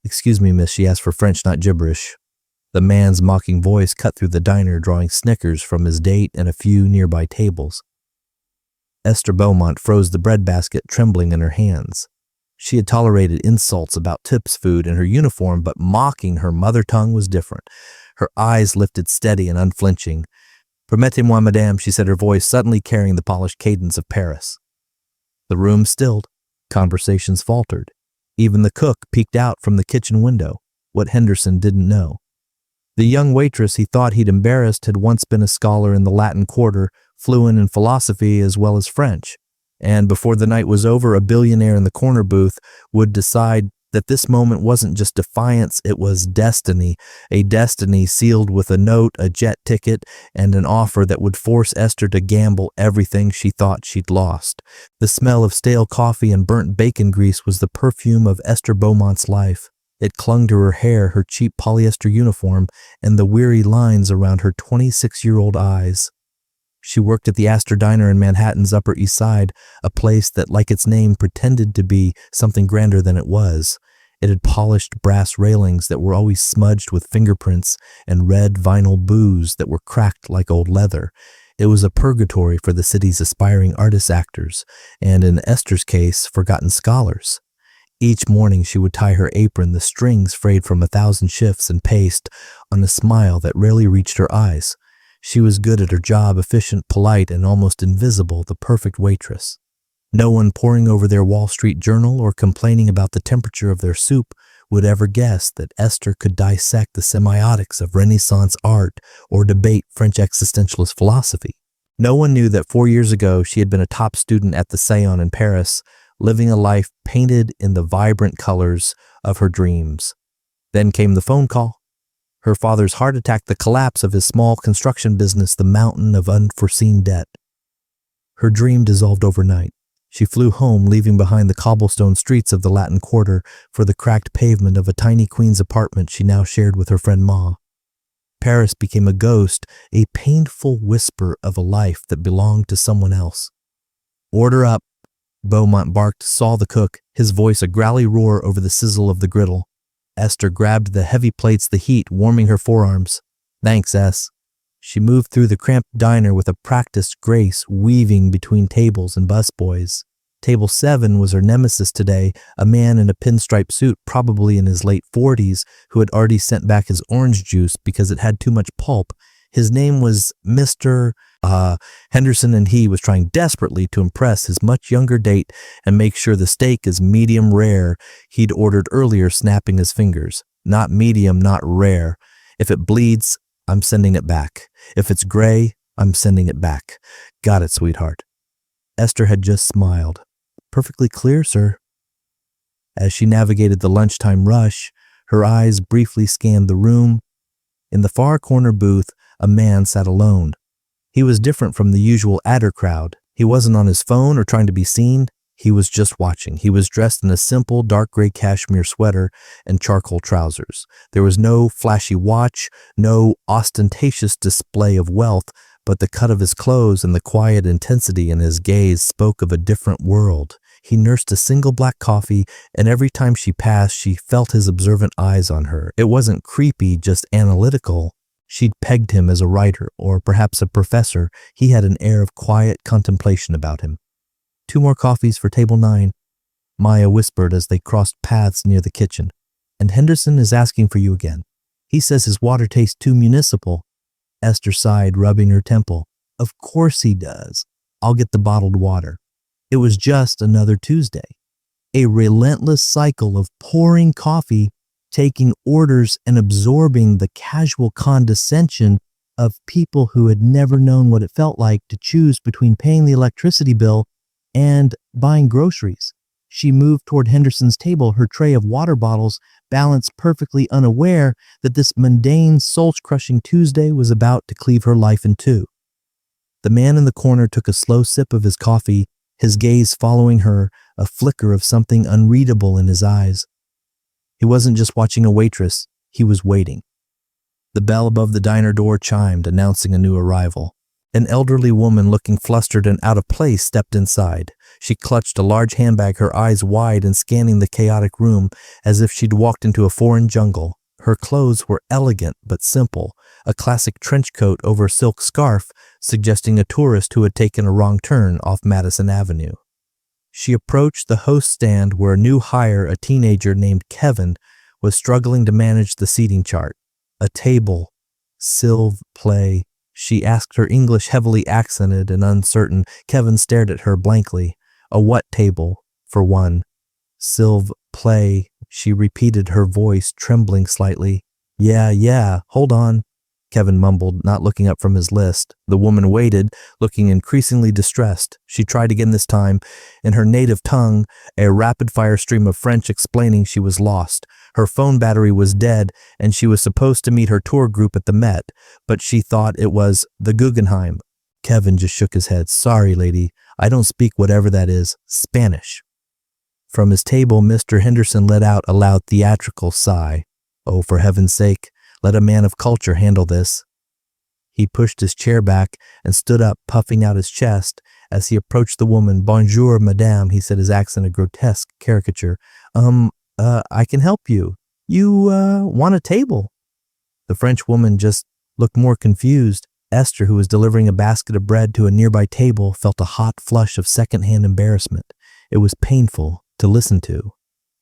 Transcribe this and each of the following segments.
"Excuse me, miss," she asked for French, not gibberish. The man's mocking voice cut through the diner, drawing snickers from his date and a few nearby tables. Esther Beaumont froze the breadbasket, trembling in her hands. She had tolerated insults about Tip's food and her uniform, but mocking her mother tongue was different. Her eyes lifted steady and unflinching. "Permettez-moi, madame," she said, her voice suddenly carrying the polished cadence of Paris. The room stilled. Conversations faltered. Even the cook peeked out from the kitchen window, what Henderson didn't know. The young waitress he thought he'd embarrassed had once been a scholar in the Latin Quarter, fluent in philosophy as well as French. And before the night was over, a billionaire in the corner booth would decide that this moment wasn't just defiance, it was destiny, a destiny sealed with a note, a jet ticket, and an offer that would force Esther to gamble everything she thought she'd lost. The smell of stale coffee and burnt bacon grease was the perfume of Esther Beaumont's life. It clung to her hair, her cheap polyester uniform, and the weary lines around her 26-year-old eyes. She worked at the Astor Diner in Manhattan's Upper East Side, a place that, like its name, pretended to be something grander than it was. It had polished brass railings that were always smudged with fingerprints and red vinyl booths that were cracked like old leather. It was a purgatory for the city's aspiring artist-actors, and in Esther's case, forgotten scholars. Each morning she would tie her apron, the strings frayed from 1,000 shifts and paste, on a smile that rarely reached her eyes. She was good at her job, efficient, polite, and almost invisible, the perfect waitress. No one poring over their Wall Street Journal or complaining about the temperature of their soup would ever guess that Esther could dissect the semiotics of Renaissance art or debate French existentialist philosophy. No one knew that 4 years ago she had been a top student at the Seion in Paris, living a life painted in the vibrant colors of her dreams. Then came the phone call. Her father's heart attack, the collapse of his small construction business, the mountain of unforeseen debt. Her dream dissolved overnight. She flew home, leaving behind the cobblestone streets of the Latin Quarter for the cracked pavement of a tiny Queens apartment she now shared with her friend Ma. Paris became a ghost, a painful whisper of a life that belonged to someone else. "Order up," Beaumont barked, saw the cook, his voice a growly roar over the sizzle of the griddle. Esther grabbed the heavy plates, the heat warming her forearms. "Thanks, S." She moved through the cramped diner with a practiced grace, weaving between tables and busboys. Table 7 was her nemesis today, a man in a pinstripe suit, probably in his late 40s, who had already sent back his orange juice because it had too much pulp. His name was Mr. Henderson, and he was trying desperately to impress his much younger date and make sure the steak is medium rare he'd ordered earlier, snapping his fingers. "Not medium, not rare. If it bleeds, I'm sending it back. If it's gray, I'm sending it back. Got it, sweetheart." Esther had just smiled. "Perfectly clear, sir." As she navigated the lunchtime rush, her eyes briefly scanned the room. In the far corner booth, a man sat alone. He was different from the usual adder crowd. He wasn't on his phone or trying to be seen. He was just watching. He was dressed in a simple dark gray cashmere sweater and charcoal trousers. There was no flashy watch, no ostentatious display of wealth, but the cut of his clothes and the quiet intensity in his gaze spoke of a different world. He nursed a single black coffee, and every time she passed, she felt his observant eyes on her. It wasn't creepy, just analytical. She'd pegged him as a writer, or perhaps a professor. He had an air of quiet contemplation about him. "2 more coffees for table 9, Maya whispered as they crossed paths near the kitchen. "And Henderson is asking for you again. He says his water tastes too municipal." Esther sighed, rubbing her temple. "Of course he does. I'll get the bottled water." It was just another Tuesday. A relentless cycle of pouring coffee, taking orders, and absorbing the casual condescension of people who had never known what it felt like to choose between paying the electricity bill and buying groceries. She moved toward Henderson's table, her tray of water bottles balanced perfectly, unaware that this mundane, soul-crushing Tuesday was about to cleave her life in two. The man in the corner took a slow sip of his coffee, his gaze following her, a flicker of something unreadable in his eyes. He wasn't just watching a waitress, he was waiting. The bell above the diner door chimed, announcing a new arrival. An elderly woman looking flustered and out of place stepped inside. She clutched a large handbag, her eyes wide and scanning the chaotic room as if she'd walked into a foreign jungle. Her clothes were elegant but simple, a classic trench coat over a silk scarf, suggesting a tourist who had taken a wrong turn off Madison Avenue. She approached the host stand where a new hire, a teenager named Kevin, was struggling to manage the seating chart. A table. S'il play. She asked, her English heavily accented and uncertain. Kevin stared at her blankly. A what table? For one. S'il play, she repeated, her voice trembling slightly. Yeah, hold on, Kevin mumbled, not looking up from his list. The woman waited, looking increasingly distressed. She tried again this time, in her native tongue, a rapid-fire stream of French explaining she was lost. Her phone battery was dead, and she was supposed to meet her tour group at the Met, but she thought it was the Guggenheim. Kevin just shook his head. Sorry, lady, I don't speak whatever that is. Spanish. From his table, Mr. Henderson let out a loud theatrical sigh. Oh, for heaven's sake, let a man of culture handle this. He pushed his chair back and stood up, puffing out his chest. As he approached the woman, Bonjour, madame, he said, his accent a grotesque caricature. I can help you. You, want a table? The French woman just looked more confused. Esther, who was delivering a basket of bread to a nearby table, felt a hot flush of second-hand embarrassment. It was painful to listen to.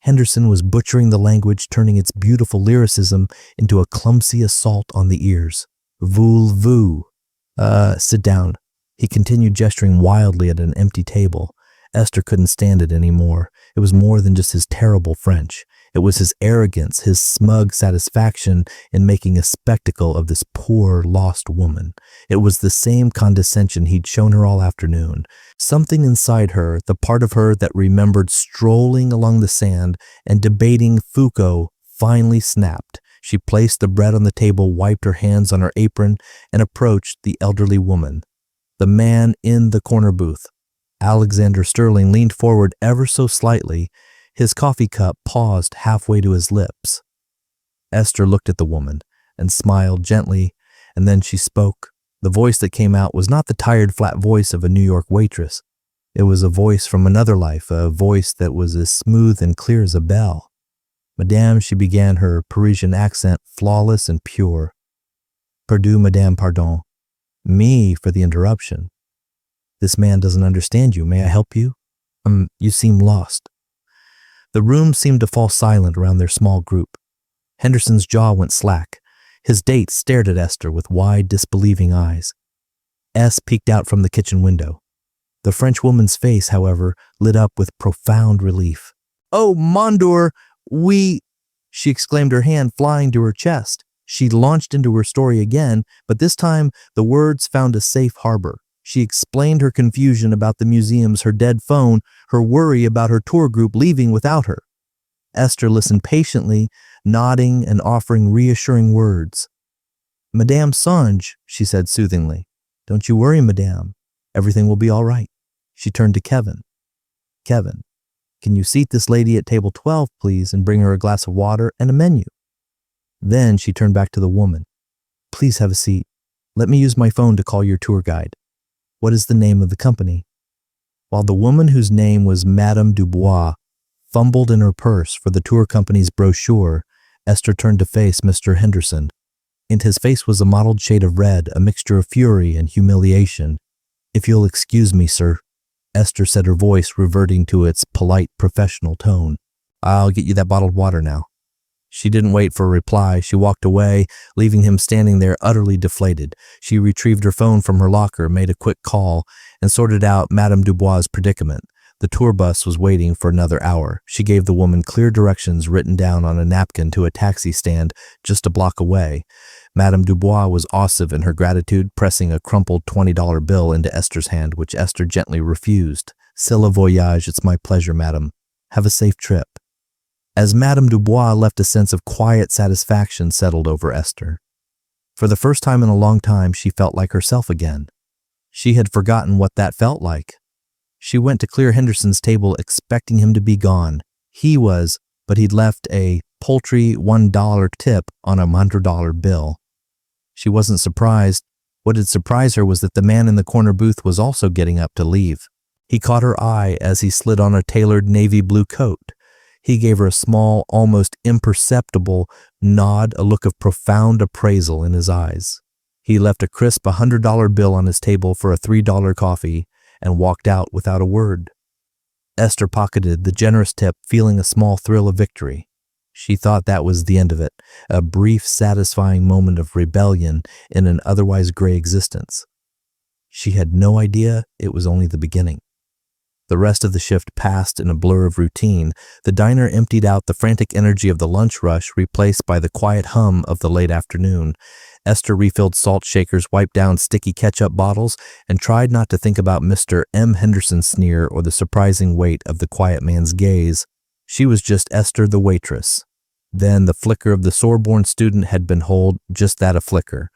Henderson was butchering the language, turning its beautiful lyricism into a clumsy assault on the ears. Voulez-vous? Sit down. He continued, gesturing wildly at an empty table. Esther couldn't stand it anymore. It was more than just his terrible French. It was his arrogance, his smug satisfaction in making a spectacle of this poor, lost woman. It was the same condescension he'd shown her all afternoon. Something inside her, the part of her that remembered strolling along the sand and debating Foucault, finally snapped. She placed the bread on the table, wiped her hands on her apron, and approached the elderly woman. The man in the corner booth. Alexander Sterling leaned forward ever so slightly. His coffee cup paused halfway to his lips. Esther looked at the woman and smiled gently, and then she spoke. The voice that came out was not the tired, flat voice of a New York waitress. It was a voice from another life, a voice that was as smooth and clear as a bell. Madame, she began, her Parisian accent flawless and pure. Pardon, madame, pardon. Me for the interruption. This man doesn't understand you. May I help you? You seem lost. The room seemed to fall silent around their small group. Henderson's jaw went slack. His date stared at Esther with wide, disbelieving eyes. S peeked out from the kitchen window. The French woman's face, however, lit up with profound relief. Oh, Mondor, she exclaimed, her hand flying to her chest. She launched into her story again, but this time the words found a safe harbor. She explained her confusion about the museums, her dead phone, her worry about her tour group leaving without her. Esther listened patiently, nodding and offering reassuring words. Madame Songe, she said soothingly. Don't you worry, madame. Everything will be all right. She turned to Kevin. Kevin, can you seat this lady at table 12, please, and bring her a glass of water and a menu? Then she turned back to the woman. Please have a seat. Let me use my phone to call your tour guide. What is the name of the company? While the woman whose name was Madame Dubois fumbled in her purse for the tour company's brochure, Esther turned to face Mr. Henderson. In his face was a mottled shade of red, a mixture of fury and humiliation. If you'll excuse me, sir, Esther said, her voice reverting to its polite, professional tone. I'll get you that bottled water now. She didn't wait for a reply. She walked away, leaving him standing there utterly deflated. She retrieved her phone from her locker, made a quick call, and sorted out Madame Dubois' predicament. The tour bus was waiting for another hour. She gave the woman clear directions written down on a napkin to a taxi stand just a block away. Madame Dubois was ossive in her gratitude, pressing a crumpled $20 bill into Esther's hand, which Esther gently refused. C'est le voyage, it's my pleasure, madame. Have a safe trip. As Madame Dubois left, a sense of quiet satisfaction settled over Esther. For the first time in a long time, she felt like herself again. She had forgotten what that felt like. She went to clear Henderson's table expecting him to be gone. He was, but he'd left a paltry $1 tip on a $100 bill. She wasn't surprised. What had surprised her was that the man in the corner booth was also getting up to leave. He caught her eye as he slid on a tailored navy blue coat. He gave her a small, almost imperceptible nod, a look of profound appraisal in his eyes. He left a crisp $100 bill on his table for a $3 coffee and walked out without a word. Esther pocketed the generous tip, feeling a small thrill of victory. She thought that was the end of it, a brief, satisfying moment of rebellion in an otherwise gray existence. She had no idea it was only the beginning. The rest of the shift passed in a blur of routine. The diner emptied out, the frantic energy of the lunch rush replaced by the quiet hum of the late afternoon. Esther refilled salt shakers, wiped down sticky ketchup bottles, and tried not to think about Mr. M. Henderson's sneer or the surprising weight of the quiet man's gaze. She was just Esther the waitress. Then the flicker of the Sorbonne student had been hold, just that, a flicker.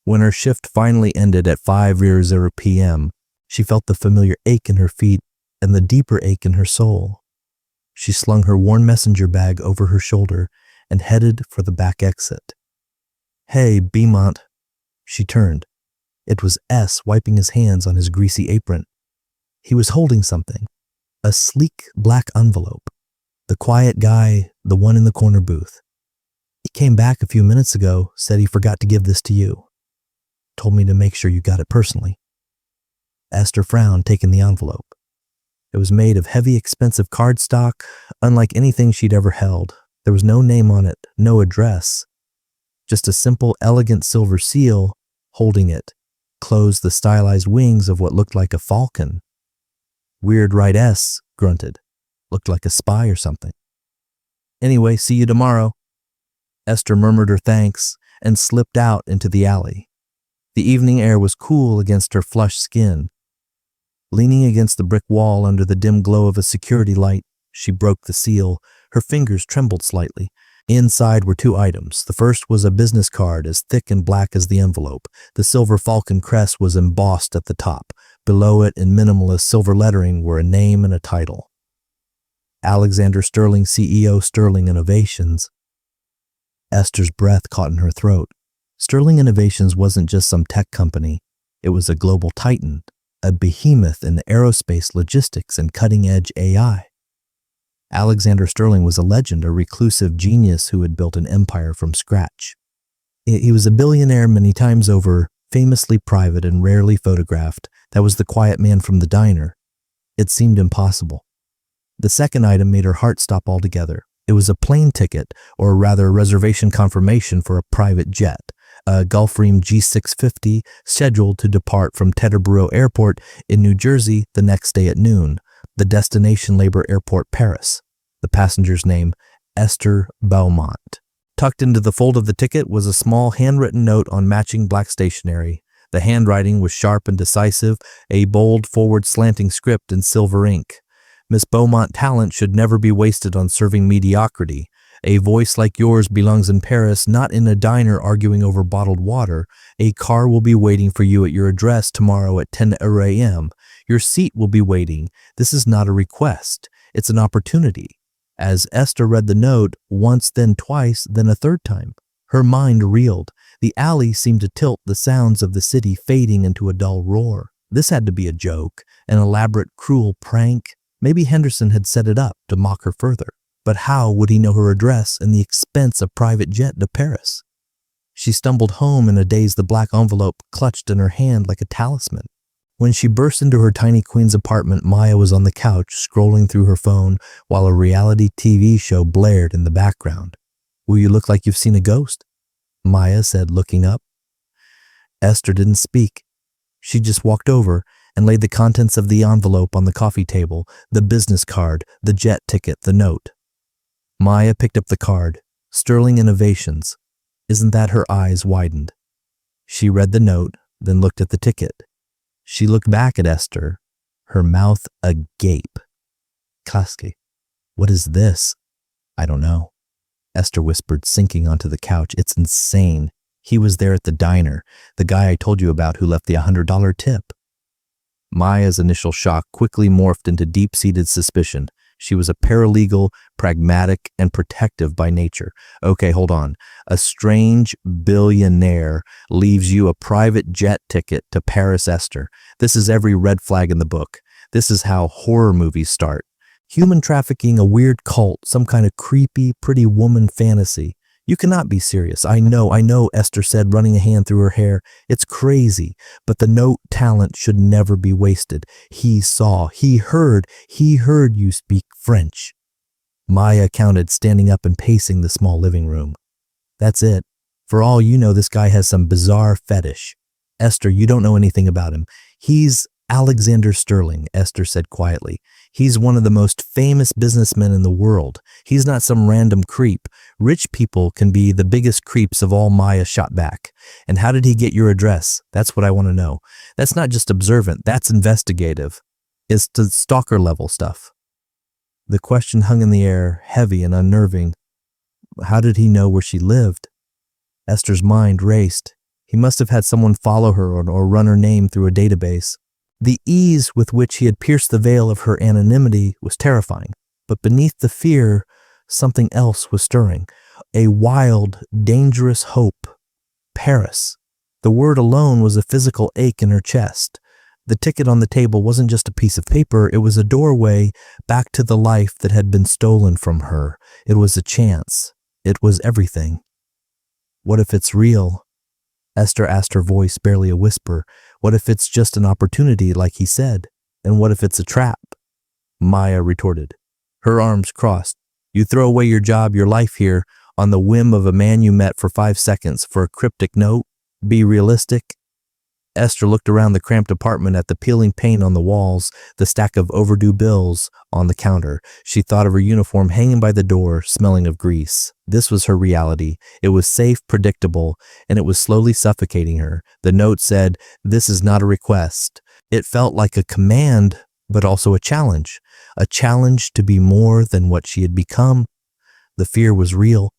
When her shift finally ended at 5:00 p.m., she felt the familiar ache in her feet and the deeper ache in her soul. She slung her worn messenger bag over her shoulder and headed for the back exit. "Hey, Beaumont." She turned. It was S wiping his hands on his greasy apron. He was holding something, a sleek black envelope. The quiet guy, the one in the corner booth. "He came back a few minutes ago, said he forgot to give this to you. Told me to make sure you got it personally." Esther frowned, taking the envelope. It was made of heavy, expensive cardstock, unlike anything she'd ever held. There was no name on it, no address. Just a simple, elegant silver seal. Holding it closed the stylized wings of what looked like a falcon. "Weird, right?" S grunted. "Looked like a spy or something." "Anyway, see you tomorrow." Esther murmured her thanks and slipped out into the alley. The evening air was cool against her flushed skin. Leaning against the brick wall under the dim glow of a security light, she broke the seal. Her fingers trembled slightly. Inside were two items. The first was a business card as thick and black as the envelope. The silver falcon crest was embossed at the top. Below it, in minimalist silver lettering, were a name and a title. Alexander Sterling, CEO, Sterling Innovations. Esther's breath caught in her throat. Sterling Innovations wasn't just some tech company. It was a global titan, a behemoth in aerospace, logistics, and cutting-edge AI. Alexander Sterling was a legend, a reclusive genius who had built an empire from scratch. He was a billionaire many times over, famously private and rarely photographed. That was the quiet man from the diner. It seemed impossible. The second item made her heart stop altogether. It was a plane ticket, or rather a reservation confirmation for a private jet, a Gulfstream G650 scheduled to depart from Teterboro Airport in New Jersey the next day at noon. The destination, Labor Airport, Paris. The passenger's name, Esther Beaumont. Tucked into the fold of the ticket was a small handwritten note on matching black stationery. The handwriting was sharp and decisive, a bold, forward slanting script in silver ink. Miss Beaumont talent should never be wasted on serving mediocrity. A voice like yours belongs in Paris, not in a diner arguing over bottled water. A car will be waiting for you at your address tomorrow at 10 a.m. Your seat will be waiting. This is not a request. It's an opportunity. As Esther read the note, once, then twice, then a third time, her mind reeled. The alley seemed to tilt, the sounds of the city fading into a dull roar. This had to be a joke, an elaborate, cruel prank. Maybe Henderson had set it up to mock her further. But how would he know her address and the expense of private jet to Paris? She stumbled home in a daze, the black envelope clutched in her hand like a talisman. When she burst into her tiny Queens apartment, Maya was on the couch, scrolling through her phone while a reality TV show blared in the background. "Will you look like you've seen a ghost?" Maya said, looking up. Esther didn't speak. She just walked over and laid the contents of the envelope on the coffee table, the business card, the jet ticket, the note. Maya picked up the card. Sterling Innovations. Isn't that her eyes widened? She read the note, then looked at the ticket. She looked back at Esther, her mouth agape. "Kaski, what is this?" "I don't know," Esther whispered, sinking onto the couch. "It's insane. He was there at the diner, the guy I told you about who left the $100 tip." Maya's initial shock quickly morphed into deep-seated suspicion. She was a paralegal, pragmatic, and protective by nature. Okay, hold on. A strange billionaire leaves you a private jet ticket to Paris, Esther. This is every red flag in the book. This is how horror movies start. Human trafficking, a weird cult, some kind of creepy, pretty woman fantasy. You cannot be serious. I know, Esther said, running a hand through her hair. It's crazy, but the note talent should never be wasted. He saw, he heard you speak French. Maya counted, standing up and pacing the small living room. That's it. For all you know, this guy has some bizarre fetish. Esther, you don't know anything about him. He's Alexander Sterling, Esther said quietly. He's one of the most famous businessmen in the world. He's not some random creep. Rich people can be the biggest creeps of all. Maya shot back. And how did he get your address? That's what I want to know. That's not just observant, that's investigative. It's the stalker level stuff. The question hung in the air, heavy and unnerving. How did he know where she lived? Esther's mind raced. He must have had someone follow her or run her name through a database. The ease with which he had pierced the veil of her anonymity was terrifying, but beneath the fear, something else was stirring. A wild, dangerous hope. Paris. The word alone was a physical ache in her chest. The ticket on the table wasn't just a piece of paper, it was a doorway back to the life that had been stolen from her. It was a chance. It was everything. What if it's real? Esther asked, her voice barely a whisper. What if it's just an opportunity, like he said? And what if it's a trap? Maya retorted. Her arms crossed. You throw away your job, your life here, on the whim of a man you met for 5 seconds for a cryptic note? Be realistic? Esther looked around the cramped apartment at the peeling paint on the walls, the stack of overdue bills on the counter. She thought of her uniform hanging by the door, smelling of grease. This was her reality. It was safe, predictable, and it was slowly suffocating her. The note said, "This is not a request." It felt like a command, but also a challenge to be more than what she had become. The fear was real.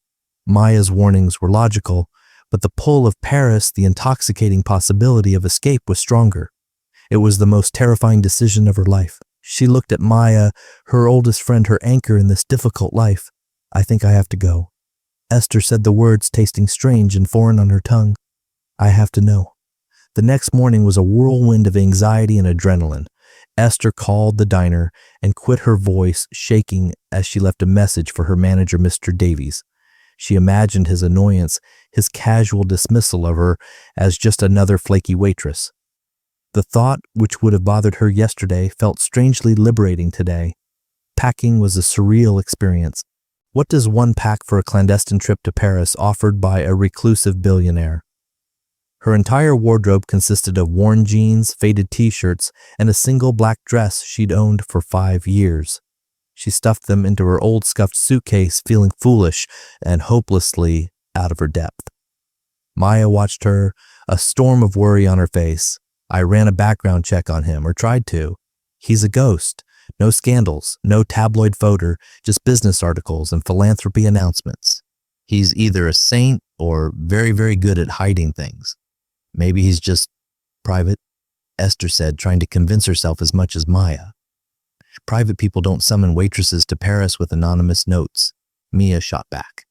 Maya's warnings were logical. But the pull of Paris, the intoxicating possibility of escape, was stronger. It was the most terrifying decision of her life. She looked at Maya, her oldest friend, her anchor in this difficult life. I think I have to go. Esther said the words, tasting strange and foreign on her tongue. I have to know. The next morning was a whirlwind of anxiety and adrenaline. Esther called the diner and quit, her voice shaking as she left a message for her manager, Mr. Davies. She imagined his annoyance, his casual dismissal of her as just another flaky waitress. The thought, which would have bothered her yesterday, felt strangely liberating today. Packing was a surreal experience. What does one pack for a clandestine trip to Paris offered by a reclusive billionaire? Her entire wardrobe consisted of worn jeans, faded t-shirts, and a single black dress she'd owned for 5 years. She stuffed them into her old scuffed suitcase, feeling foolish and hopelessly out of her depth. Maya watched her, a storm of worry on her face. I ran a background check on him, or tried to. He's a ghost. No scandals, no tabloid fodder, just business articles and philanthropy announcements. He's either a saint or very, very good at hiding things. Maybe he's just private, Esther said, trying to convince herself as much as Maya. Private people don't summon waitresses to Paris with anonymous notes. Mia shot back.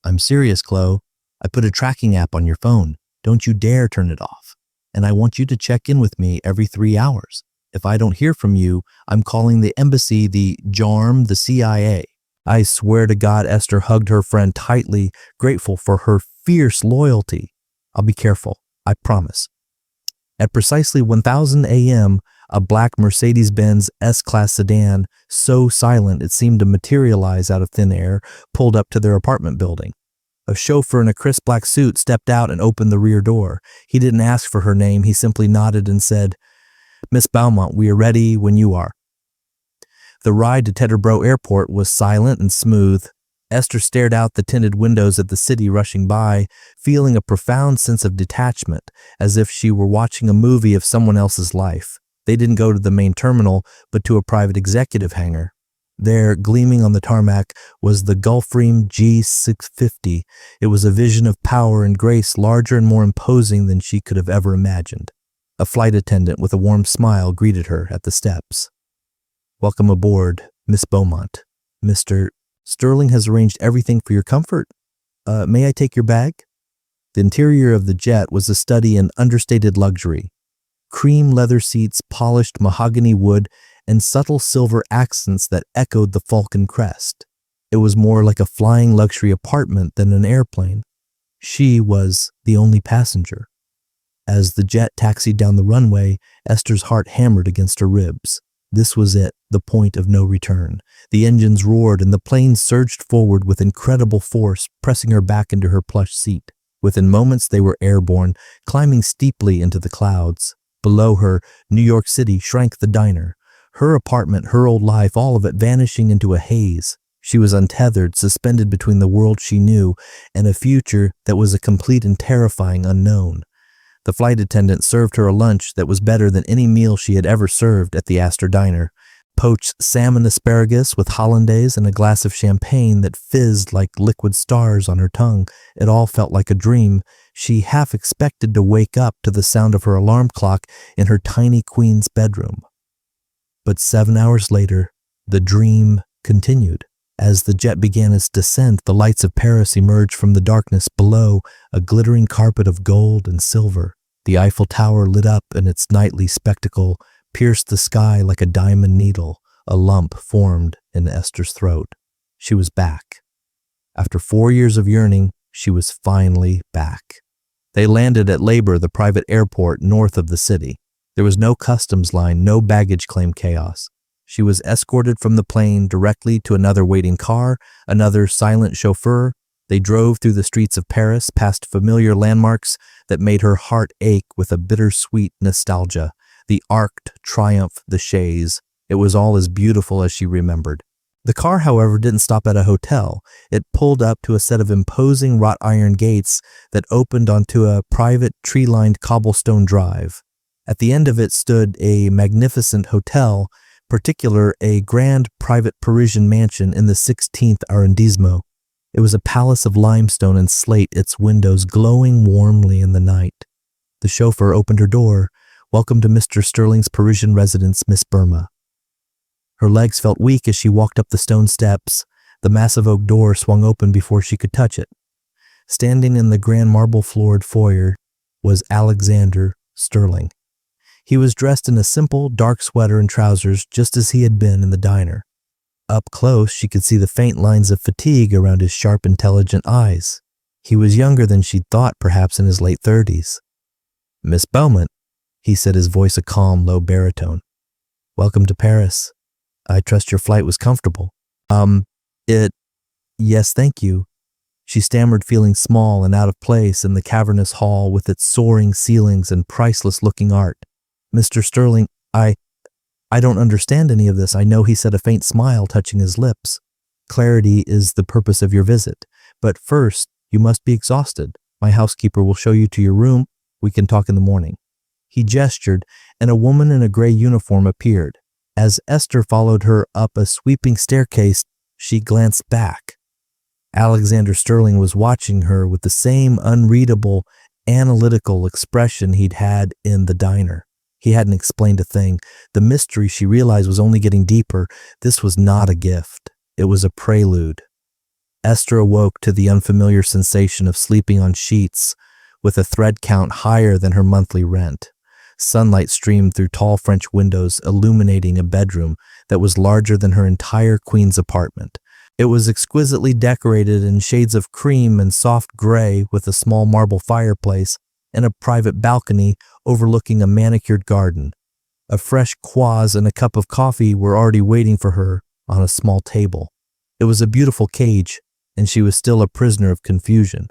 I'm serious, Chloe. I put a tracking app on your phone. Don't you dare turn it off. And I want you to check in with me every 3 hours. If I don't hear from you, I'm calling the embassy, the JARM, the CIA. I swear to God, Esther hugged her friend tightly, grateful for her fierce loyalty. I'll be careful, I promise. At precisely 1000 a.m., a black Mercedes-Benz S-Class sedan, so silent it seemed to materialize out of thin air, pulled up to their apartment building. A chauffeur in a crisp black suit stepped out and opened the rear door. He didn't ask for her name, he simply nodded and said, Miss Beaumont, we are ready when you are. The ride to Teterboro Airport was silent and smooth. Esther stared out the tinted windows at the city rushing by, feeling a profound sense of detachment, as if she were watching a movie of someone else's life. They didn't go to the main terminal, but to a private executive hangar. There, gleaming on the tarmac, was the Gulfstream G650. It was a vision of power and grace larger and more imposing than she could have ever imagined. A flight attendant with a warm smile greeted her at the steps. Welcome aboard, Miss Beaumont, Mr. Sterling has arranged everything for your comfort. May I take your bag? The interior of the jet was a study in understated luxury. Cream leather seats, polished mahogany wood, and subtle silver accents that echoed the falcon crest. It was more like a flying luxury apartment than an airplane. She was the only passenger. As the jet taxied down the runway, Esther's heart hammered against her ribs. This was it, the point of no return. The engines roared and the plane surged forward with incredible force, pressing her back into her plush seat. Within moments, they were airborne, climbing steeply into the clouds. Below her, New York City shrank the diner. Her apartment, her old life, all of it vanishing into a haze. She was untethered, suspended between the world she knew and a future that was a complete and terrifying unknown. The flight attendant served her a lunch that was better than any meal she had ever served at the Astor Diner. Poached salmon asparagus with hollandaise and a glass of champagne that fizzed like liquid stars on her tongue. It all felt like a dream. She half expected to wake up to the sound of her alarm clock in her tiny queen's bedroom. But 7 hours later, the dream continued. As the jet began its descent, the lights of Paris emerged from the darkness below, a glittering carpet of gold and silver. The Eiffel Tower lit up in its nightly spectacle, pierced the sky like a diamond needle. A lump formed in Esther's throat. She was back. After 4 years of yearning, she was finally back. They landed at Labor, the private airport north of the city. There was no customs line, no baggage claim chaos. She was escorted from the plane directly to another waiting car, another silent chauffeur. They drove through the streets of Paris, past familiar landmarks that made her heart ache with a bittersweet nostalgia. The Arc de Triomphe, the Chaise. It was all as beautiful as she remembered. The car, however, didn't stop at a hotel. It pulled up to a set of imposing wrought iron gates that opened onto a private tree-lined cobblestone drive. At the end of it stood a magnificent hotel, particular a grand private Parisian mansion in the 16th arrondissement. It was a palace of limestone and slate, its windows glowing warmly in the night. The chauffeur opened her door. "Welcome to Mr. Sterling's Parisian residence, Miss Burma." Her legs felt weak as she walked up the stone steps. The massive oak door swung open before she could touch it. Standing in the grand marble-floored foyer was Alexander Sterling. He was dressed in a simple, dark sweater and trousers, just as he had been in the diner. Up close, she could see the faint lines of fatigue around his sharp, intelligent eyes. He was younger than she'd thought, perhaps in his late 30s. "Miss Beaumont," he said, his voice a calm, low baritone. "Welcome to Paris. I trust your flight was comfortable." Yes, thank you." She stammered, feeling small and out of place in the cavernous hall with its soaring ceilings and priceless-looking art. "Mr. Sterling, I don't understand any of this. I know," he said, a faint smile touching his lips. "Clarity is the purpose of your visit. But first, you must be exhausted. My housekeeper will show you to your room. We can talk in the morning." He gestured, and a woman in a gray uniform appeared. As Esther followed her up a sweeping staircase, she glanced back. Alexander Sterling was watching her with the same unreadable, analytical expression he'd had in the diner. He hadn't explained a thing. The mystery, she realized, was only getting deeper. This was not a gift. It was a prelude. Esther awoke to the unfamiliar sensation of sleeping on sheets with a thread count higher than her monthly rent. Sunlight streamed through tall French windows, illuminating a bedroom that was larger than her entire queen's apartment. It was exquisitely decorated in shades of cream and soft gray, with a small marble fireplace and a private balcony overlooking a manicured garden. A fresh kvass and a cup of coffee were already waiting for her on a small table. It was a beautiful cage, and she was still a prisoner of confusion.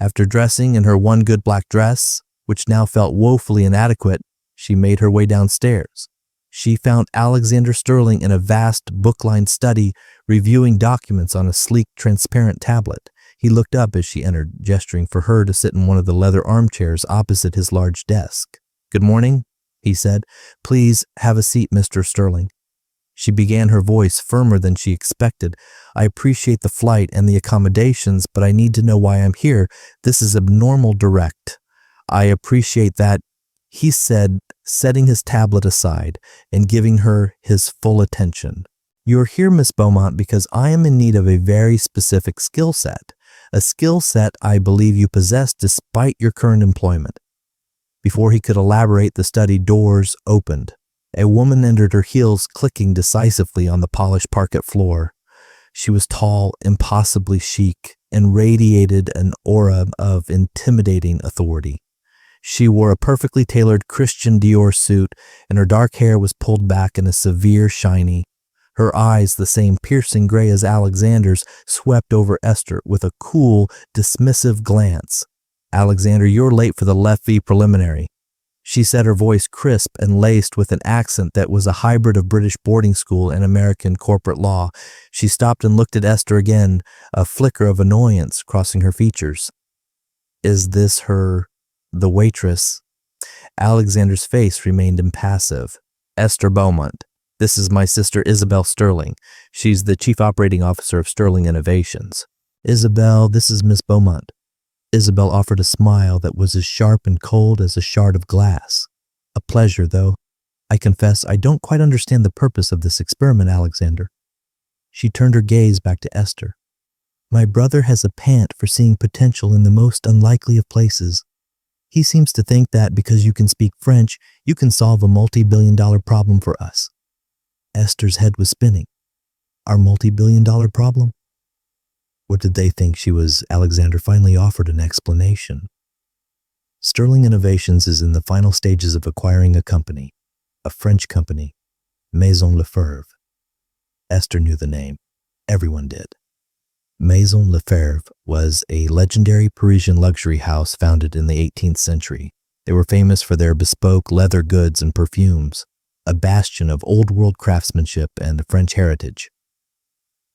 After dressing in her one good black dress, which now felt woefully inadequate, she made her way downstairs. She found Alexander Sterling in a vast, book-lined study, reviewing documents on a sleek, transparent tablet. He looked up as she entered, gesturing for her to sit in one of the leather armchairs opposite his large desk. "Good morning," he said. "Please have a seat, Mr. Sterling." She began, her voice firmer than she expected. "I appreciate the flight and the accommodations, but I need to know why I'm here. This is abnormal direct." "I appreciate that," he said, setting his tablet aside and giving her his full attention. You're here, Miss Beaumont, because I am in need of a very specific skill set, a skill set I believe you possess despite your current employment. Before he could elaborate, the study doors opened. A woman entered, her heels clicking decisively on the polished parquet floor. She was tall, impossibly chic, and radiated an aura of intimidating authority. She wore a perfectly tailored Christian Dior suit, and her dark hair was pulled back in a severe shiny. Her eyes, the same piercing gray as Alexander's, swept over Esther with a cool, dismissive glance. "Alexander, you're late for the Left V preliminary," she said, her voice crisp and laced with an accent that was a hybrid of British boarding school and American corporate law. She stopped and looked at Esther again, a flicker of annoyance crossing her features. "Is this the waitress?" Alexander's face remained impassive. "Esther Beaumont. This is my sister Isabel Sterling. She's the Chief Operating Officer of Sterling Innovations." "Isabel, this is Miss Beaumont." Isabel offered a smile that was as sharp and cold as a shard of glass. "A pleasure, though. I confess I don't quite understand the purpose of this experiment, Alexander." She turned her gaze back to Esther. "My brother has a pant for seeing potential in the most unlikely of places. He seems to think that because you can speak French, you can solve a multi-billion-dollar problem for us." Esther's head was spinning. "Our multi-billion-dollar problem?" What did they think she was? Alexander finally offered an explanation. "Sterling Innovations is in the final stages of acquiring a company, a French company, Maison Lefebvre." Esther knew the name. Everyone did. Maison Lefebvre was a legendary Parisian luxury house founded in the 18th century. They were famous for their bespoke leather goods and perfumes, a bastion of old-world craftsmanship and French heritage.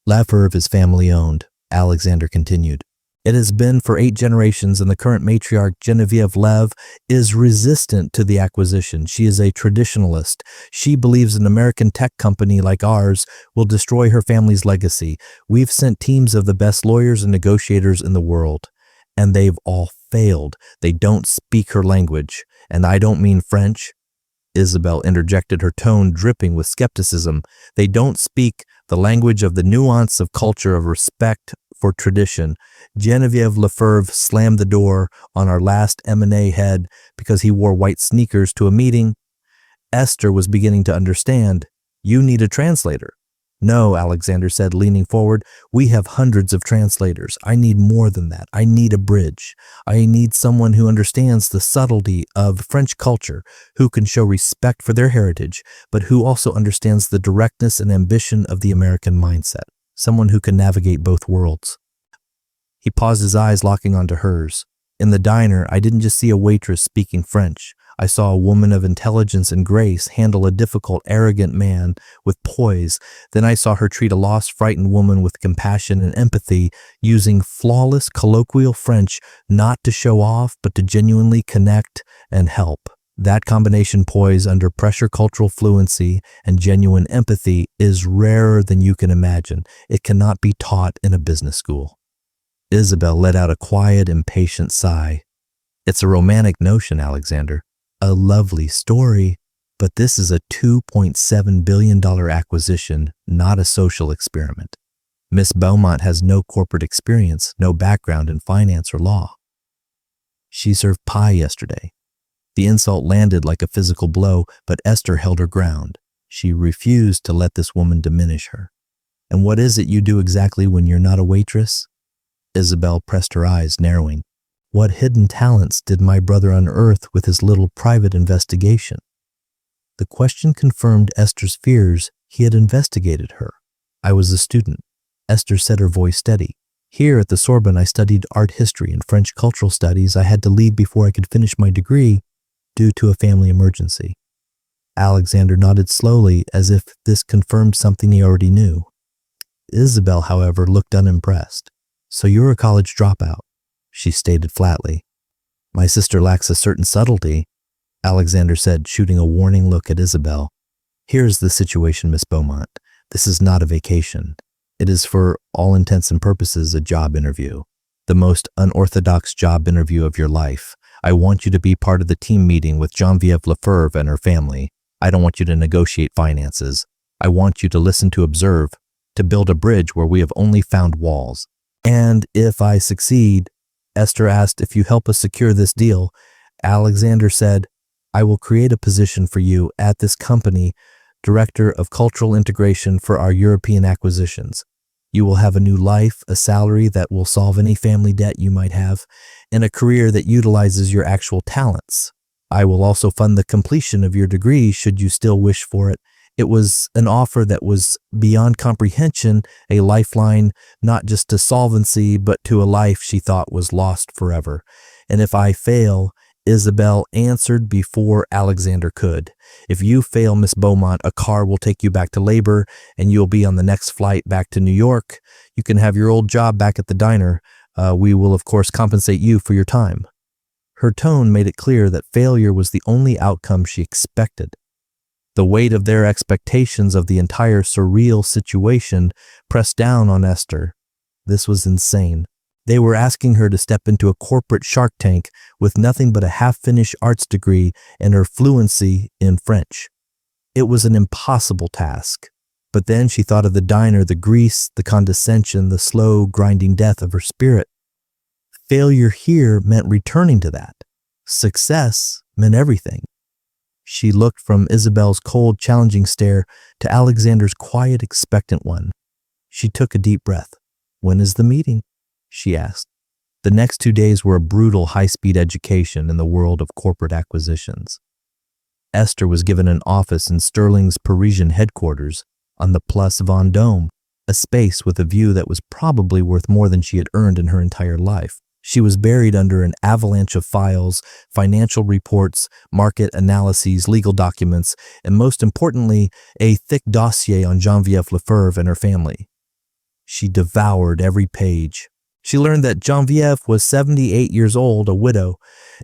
"Lefebvre is family-owned," Alexander continued. "It has been for 8 generations, and the current matriarch, Genevieve Lev, is resistant to the acquisition. She is a traditionalist. She believes an American tech company like ours will destroy her family's legacy. We've sent teams of the best lawyers and negotiators in the world, and they've all failed. They don't speak her language, and I don't mean French." Isabel interjected, her tone dripping with skepticism. "They don't speak the language of the nuance of culture, of respect for tradition. Genevieve Lefebvre slammed the door on our last M&A head because he wore white sneakers to a meeting." Esther was beginning to understand. "You need a translator." "No," Alexander said, leaning forward. "We have hundreds of translators. I need more than that. I need a bridge. I need someone who understands the subtlety of French culture, who can show respect for their heritage, but who also understands the directness and ambition of the American mindset. Someone who can navigate both worlds." He paused, his eyes locking onto hers. "In the diner, I didn't just see a waitress speaking French. I saw a woman of intelligence and grace handle a difficult, arrogant man with poise. Then I saw her treat a lost, frightened woman with compassion and empathy, using flawless, colloquial French, not to show off, but to genuinely connect and help. That combination, poise under pressure, cultural fluency, and genuine empathy, is rarer than you can imagine. It cannot be taught in a business school." Isabel let out a quiet, impatient sigh. "It's a romantic notion, Alexander. A lovely story, but this is a $2.7 billion acquisition, not a social experiment. Miss Beaumont has no corporate experience, no background in finance or law. She served pie yesterday." The insult landed like a physical blow, but Esther held her ground. She refused to let this woman diminish her. "And what is it you do exactly when you're not a waitress?" Isabel pressed her eyes, narrowing. "What hidden talents did my brother unearth with his little private investigation?" The question confirmed Esther's fears. He had investigated her. "I was a student." Esther said, her voice steady. "Here at the Sorbonne, I studied art history and French cultural studies. I had to leave before I could finish my degree due to a family emergency." Alexander nodded slowly, as if this confirmed something he already knew. Isabel, however, looked unimpressed. "So you're a college dropout," she stated flatly. "My sister lacks a certain subtlety," Alexander said, shooting a warning look at Isabel. "Here's the situation, Miss Beaumont. This is not a vacation. It is, for all intents and purposes, a job interview. The most unorthodox job interview of your life. I want you to be part of the team meeting with Genevieve Lefebvre and her family. I don't want you to negotiate finances. I want you to listen to observe, to build a bridge where we have only found walls. And if I succeed, Esther asked, if you help us secure this deal, Alexander said, I will create a position for you at this company, Director of Cultural Integration for our European acquisitions. You will have a new life, a salary that will solve any family debt you might have, and a career that utilizes your actual talents. I will also fund the completion of your degree should you still wish for it. It was an offer that was beyond comprehension, a lifeline not just to solvency, but to a life she thought was lost forever. And if I fail, Isabel answered before Alexander could. If you fail, Miss Beaumont, a car will take you back to labor, and you'll be on the next flight back to New York. You can have your old job back at the diner. We will, of course, compensate you for your time. Her tone made it clear that failure was the only outcome she expected. The weight of their expectations of the entire surreal situation pressed down on Esther. This was insane. They were asking her to step into a corporate Shark Tank with nothing but a half-finished arts degree and her fluency in French. It was an impossible task. But then she thought of the diner, the grease, the condescension, the slow, grinding death of her spirit. Failure here meant returning to that. Success meant everything. She looked from Isabel's cold, challenging stare to Alexander's quiet, expectant one. She took a deep breath. When is the meeting? She asked. The next 2 days were a brutal, high-speed education in the world of corporate acquisitions. Esther was given an office in Sterling's Parisian headquarters on the Place Vendôme, a space with a view that was probably worth more than she had earned in her entire life. She was buried under an avalanche of files, financial reports, market analyses, legal documents, and most importantly, a thick dossier on Geneviève Lefebvre and her family. She devoured every page. She learned that Geneviève was 78 years old, a widow,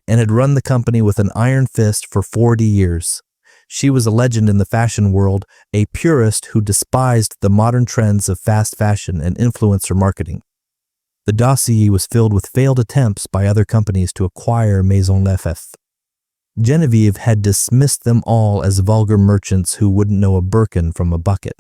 and had run the company with an iron fist for 40 years. She was a legend in the fashion world, a purist who despised the modern trends of fast fashion and influencer marketing. The dossier was filled with failed attempts by other companies to acquire Maison Lefebvre. Geneviève had dismissed them all as vulgar merchants who wouldn't know a Birkin from a bucket.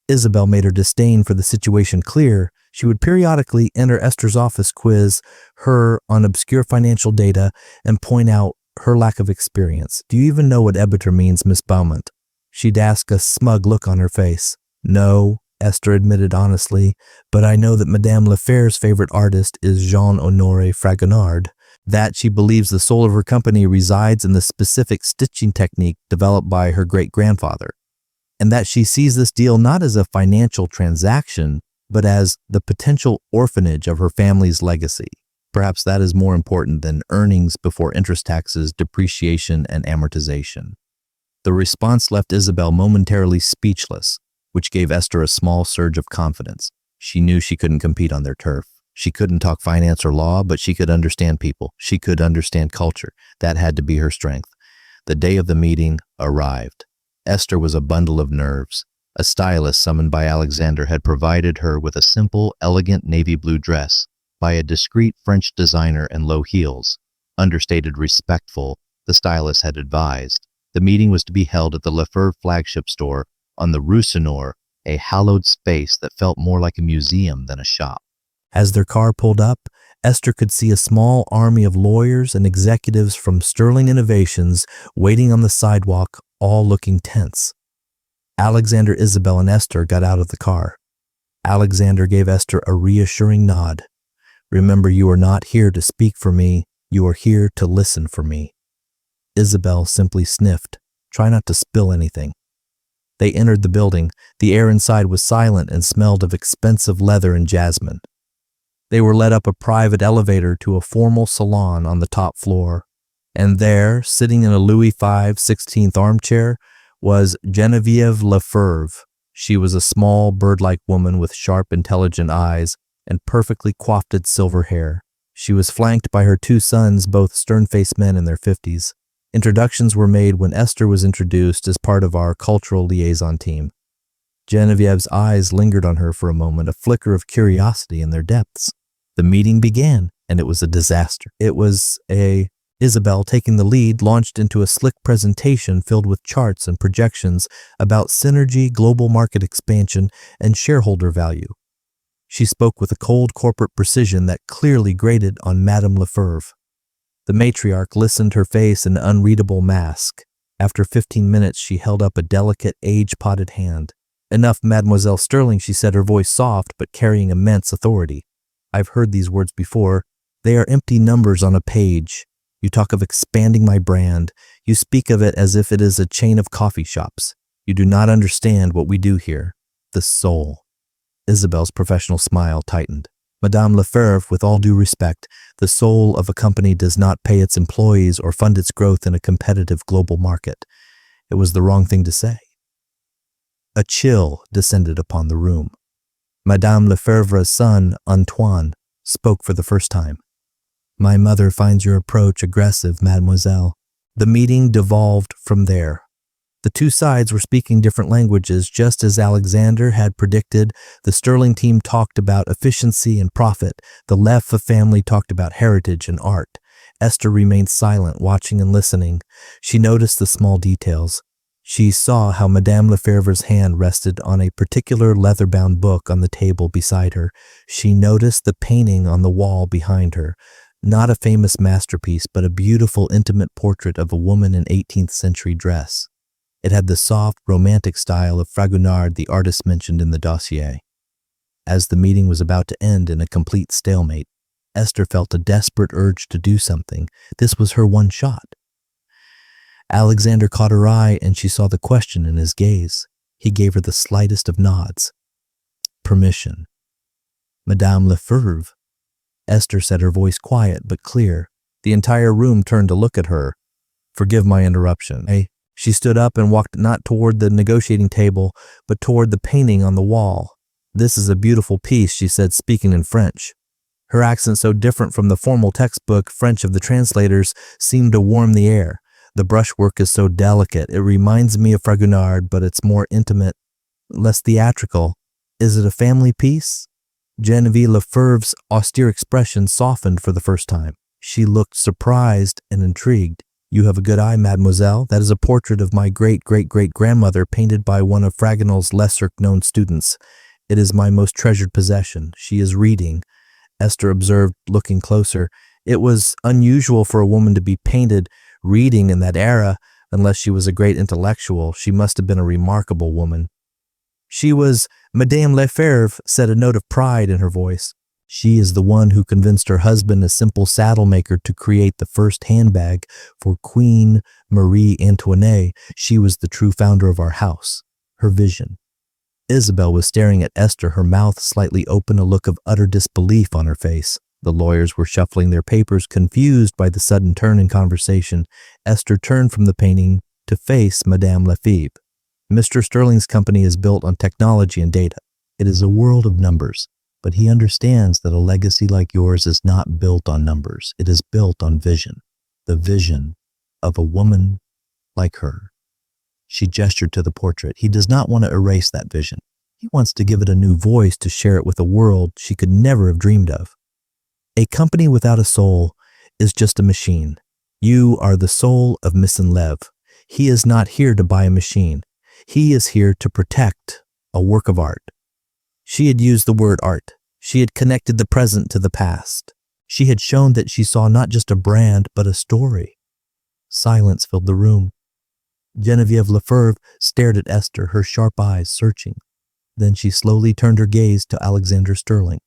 Isabel made her disdain for the situation clear. She would periodically enter Esther's office, quiz her on obscure financial data, and point out her lack of experience. Do you even know what EBITDA means, Miss Beaumont? She'd ask, a smug look on her face. No, Esther admitted honestly, but I know that Madame Lefebvre's favorite artist is Jean-Honoré Fragonard, that she believes the soul of her company resides in the specific stitching technique developed by her great-grandfather, and that she sees this deal not as a financial transaction, but as the potential orphanage of her family's legacy. Perhaps that is more important than earnings before interest, taxes, depreciation, and amortization. The response left Isabel momentarily speechless, which gave Esther a small surge of confidence. She knew she couldn't compete on their turf. She couldn't talk finance or law, but she could understand people. She could understand culture. That had to be her strength. The day of the meeting arrived. Esther was a bundle of nerves. A stylist summoned by Alexander had provided her with a simple, elegant navy blue dress by a discreet French designer and low heels. Understated, respectful, the stylist had advised. The meeting was to be held at the Lefebvre flagship store on the Rue Sonore, a hallowed space that felt more like a museum than a shop. As their car pulled up, Esther could see a small army of lawyers and executives from Sterling Innovations waiting on the sidewalk, all looking tense. Alexander, Isabel, and Esther got out of the car. Alexander gave Esther a reassuring nod. Remember, you are not here to speak for me. You are here to listen for me. Isabel simply sniffed. Try not to spill anything. They entered the building. The air inside was silent and smelled of expensive leather and jasmine. They were led up a private elevator to a formal salon on the top floor. And there, sitting in a Louis XV 16th armchair, was Geneviève Lefebvre. She was a small, bird-like woman with sharp, intelligent eyes and perfectly coiffed silver hair. She was flanked by her two sons, both stern-faced men in their 50s. Introductions were made when Esther was introduced as part of our cultural liaison team. Genevieve's eyes lingered on her for a moment, a flicker of curiosity in their depths. The meeting began, and it was a disaster. It was a Isabel, taking the lead, launched into a slick presentation filled with charts and projections about synergy, global market expansion, and shareholder value. She spoke with a cold corporate precision that clearly grated on Madame Lefebvre. The matriarch listened, her face an unreadable mask. After 15 minutes, she held up a delicate, age-potted hand. "Enough, Mademoiselle Sterling," she said, her voice soft but carrying immense authority. "I've heard these words before. They are empty numbers on a page. You talk of expanding my brand. You speak of it as if it is a chain of coffee shops. You do not understand what we do here. The soul." Isabel's professional smile tightened. "Madame Lefebvre, with all due respect, the soul of a company does not pay its employees or fund its growth in a competitive global market." It was the wrong thing to say. A chill descended upon the room. Madame Lefebvre's son, Antoine, spoke for the first time. "My mother finds your approach aggressive, mademoiselle." The meeting devolved from there. The two sides were speaking different languages. Just as Alexander had predicted, the Sterling team talked about efficiency and profit. The Lefebvre family talked about heritage and art. Esther remained silent, watching and listening. She noticed the small details. She saw how Madame Lefebvre's hand rested on a particular leather-bound book on the table beside her. She noticed the painting on the wall behind her. Not a famous masterpiece, but a beautiful, intimate portrait of a woman in 18th century dress. It had the soft, romantic style of Fragonard, the artist mentioned in the dossier. As the meeting was about to end in a complete stalemate, Esther felt a desperate urge to do something. This was her one shot. Alexander caught her eye, and she saw the question in his gaze. He gave her the slightest of nods. "Permission." "Madame Lefebvre." Esther said, her voice quiet but clear. The entire room turned to look at her. "Forgive my interruption." She stood up and walked not toward the negotiating table, but toward the painting on the wall. "This is a beautiful piece," she said, speaking in French. Her accent, so different from the formal textbook French of the translators, seemed to warm the air. "The brushwork is so delicate. It reminds me of Fragonard, but it's more intimate, less theatrical. Is it a family piece?" Genevieve Lefebvre's austere expression softened for the first time. She looked surprised and intrigued. "You have a good eye, mademoiselle. That is a portrait of my great-great-great-grandmother painted by one of Fragonard's lesser-known students. It is my most treasured possession. She is reading," Esther observed, looking closer. It was unusual for a woman to be painted reading in that era. Unless she was a great intellectual, she must have been a remarkable woman. "She was Madame Lefebvre," said, a note of pride in her voice. "She is the one who convinced her husband, a simple saddle maker, to create the first handbag for Queen Marie Antoinette. She was the true founder of our house. Her vision." Isabel was staring at Esther, her mouth slightly open, a look of utter disbelief on her face. The lawyers were shuffling their papers, confused by the sudden turn in conversation. Esther turned from the painting to face Madame Lefebvre. "Mr. Sterling's company is built on technology and data. It is a world of numbers, but he understands that a legacy like yours is not built on numbers. It is built on vision, the vision of a woman like her." She gestured to the portrait. "He does not want to erase that vision. He wants to give it a new voice, to share it with a world she could never have dreamed of. A company without a soul is just a machine. You are the soul of Missenlev. He is not here to buy a machine. He is here to protect a work of art." She had used the word art. She had connected the present to the past. She had shown that she saw not just a brand, but a story. Silence filled the room. Genevieve Lefebvre stared at Esther, her sharp eyes searching. Then she slowly turned her gaze to Alexander Sterling.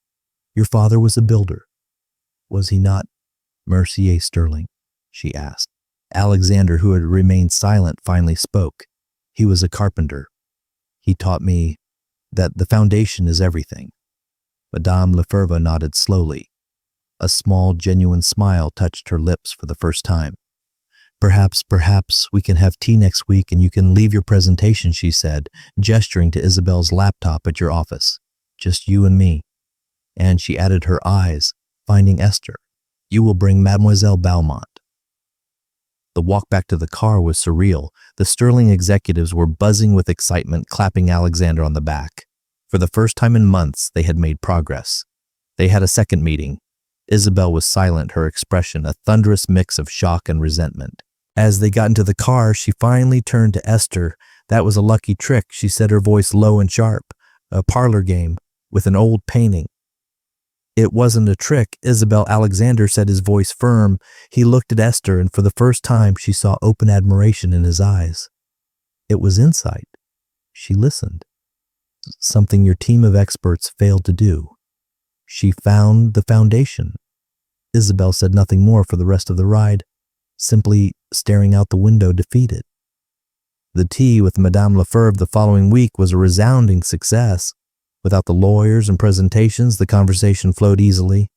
"Your father was a builder, was he not, Mercier Sterling?" she asked. Alexander, who had remained silent, finally spoke. "He was a carpenter. He taught me that the foundation is everything." Madame Lefebvre nodded slowly. A small, genuine smile touched her lips for the first time. Perhaps we can have tea next week and you can leave your presentation," she said, gesturing to Isabel's laptop at your office. "Just you and me." And she added, her eyes finding Esther. "You will bring Mademoiselle Beaumont." The walk back to the car was surreal. The Sterling executives were buzzing with excitement, clapping Alexander on the back. For the first time in months, they had made progress. They had a second meeting. Isabel was silent, her expression a thunderous mix of shock and resentment. As they got into the car, she finally turned to Esther. That was a lucky trick, she said, her voice low and sharp. A parlor game with an old painting. It wasn't a trick, Isabel. Alexander said, his voice firm. He looked at Esther, and for the first time she saw open admiration in his eyes. It was insight. She listened. Something your team of experts failed to do. She found the foundation. Isabel said nothing more for the rest of the ride, simply staring out the window, defeated. The tea with Madame Lefebvre the following week was a resounding success. Without the lawyers and presentations, the conversation flowed easily.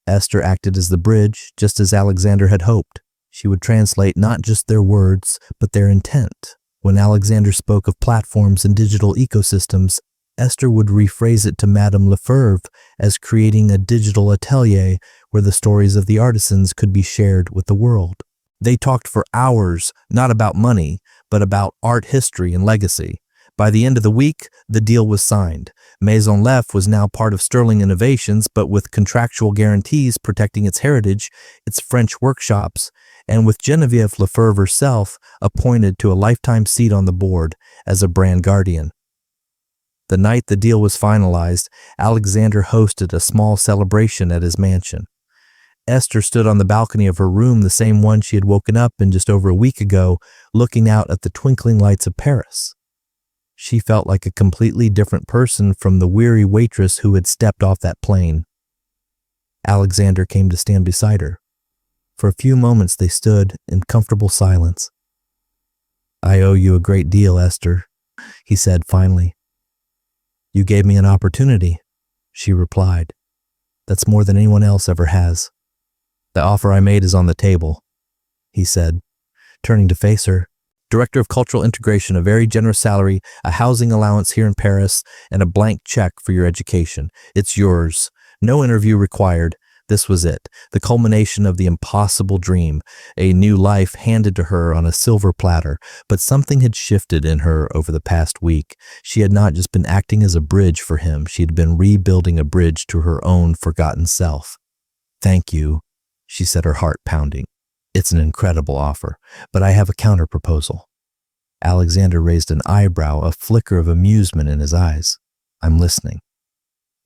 Esther acted as the bridge, just as Alexander had hoped. She would translate not just their words, but their intent. When Alexander spoke of platforms and digital ecosystems, Esther would rephrase it to Madame Lefebvre as creating a digital atelier where the stories of the artisans could be shared with the world. They talked for hours, not about money, but about art history and legacy. By the end of the week, the deal was signed. Maison Lef was now part of Sterling Innovations, but with contractual guarantees protecting its heritage, its French workshops, and with Geneviève Lefebvre herself appointed to a lifetime seat on the board as a brand guardian. The night the deal was finalized, Alexander hosted a small celebration at his mansion. Esther stood on the balcony of her room, the same one she had woken up in just over a week ago, looking out at the twinkling lights of Paris. She felt like a completely different person from the weary waitress who had stepped off that plane. Alexander came to stand beside her. For a few moments they stood in comfortable silence. "I owe you a great deal, Esther," he said finally. "You gave me an opportunity," she replied. "That's more than anyone else ever has." "The offer I made is on the table," he said, turning to face her. "Director of Cultural Integration, a very generous salary, a housing allowance here in Paris, and a blank check for your education. It's yours. No interview required. This was it, the culmination of the impossible dream, a new life handed to her on a silver platter. But something had shifted in her over the past week. She had not just been acting as a bridge for him, she had been rebuilding a bridge to her own forgotten self. "Thank you," she said, her heart pounding. "It's an incredible offer, but I have a counter-proposal." Alexander raised an eyebrow, a flicker of amusement in his eyes. "I'm listening."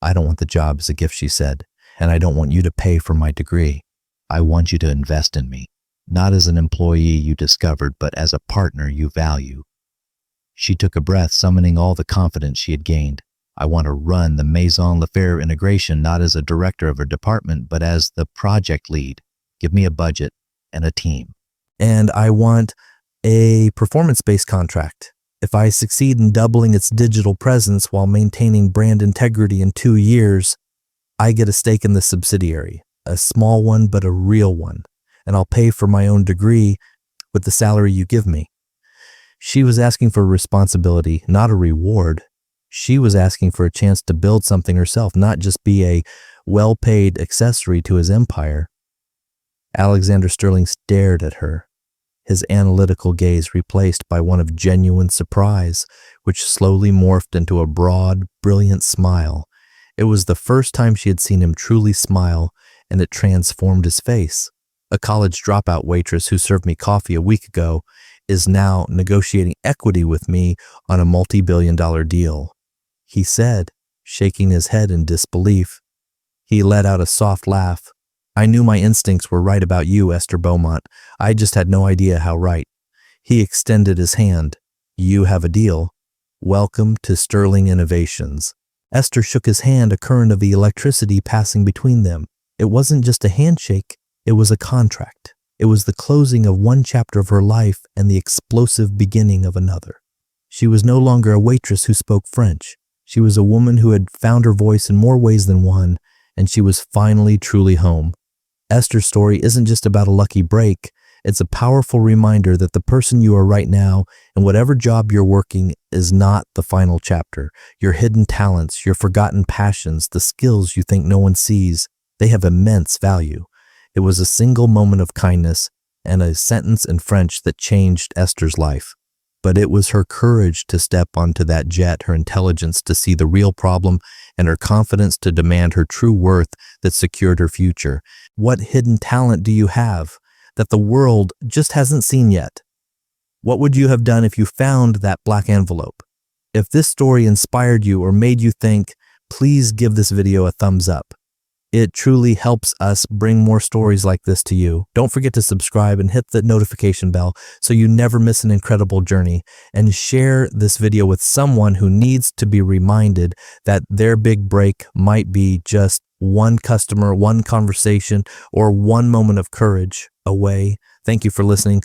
"I don't want the job as a gift," she said, "and I don't want you to pay for my degree. I want you to invest in me, not as an employee you discovered, but as a partner you value." She took a breath, summoning all the confidence she had gained. "I want to run the Maison Lefebvre integration not as a director of a department, but as the project lead. Give me a budget and a team. And I want a performance-based contract. If I succeed in doubling its digital presence while maintaining brand integrity in 2 years, I get a stake in the subsidiary, a small one but a real one, and I'll pay for my own degree with the salary you give me." She was asking for responsibility, not a reward. She was asking for a chance to build something herself, not just be a well-paid accessory to his empire. Alexander Sterling stared at her, his analytical gaze replaced by one of genuine surprise, which slowly morphed into a broad, brilliant smile. It was the first time she had seen him truly smile, and it transformed his face. "A college dropout waitress who served me coffee a week ago is now negotiating equity with me on a multi-billion-dollar deal," he said, shaking his head in disbelief. He let out a soft laugh. "I knew my instincts were right about you, Esther Beaumont. I just had no idea how right." He extended his hand. "You have a deal. Welcome to Sterling Innovations." Esther shook his hand, a current of electricity passing between them. It wasn't just a handshake, it was a contract. It was the closing of one chapter of her life and the explosive beginning of another. She was no longer a waitress who spoke French. She was a woman who had found her voice in more ways than one, and she was finally truly home. Esther's story isn't just about a lucky break. It's a powerful reminder that the person you are right now and whatever job you're working is not the final chapter. Your hidden talents, your forgotten passions, the skills you think no one sees, they have immense value. It was a single moment of kindness and a sentence in French that changed Esther's life. But it was her courage to step onto that jet, her intelligence to see the real problem, and her confidence to demand her true worth that secured her future. What hidden talent do you have that the world just hasn't seen yet? What would you have done if you found that black envelope? If this story inspired you or made you think, please give this video a thumbs up. It truly helps us bring more stories like this to you. Don't forget to subscribe and hit the notification bell so you never miss an incredible journey. And share this video with someone who needs to be reminded that their big break might be just one customer, one conversation, or one moment of courage away. Thank you for listening.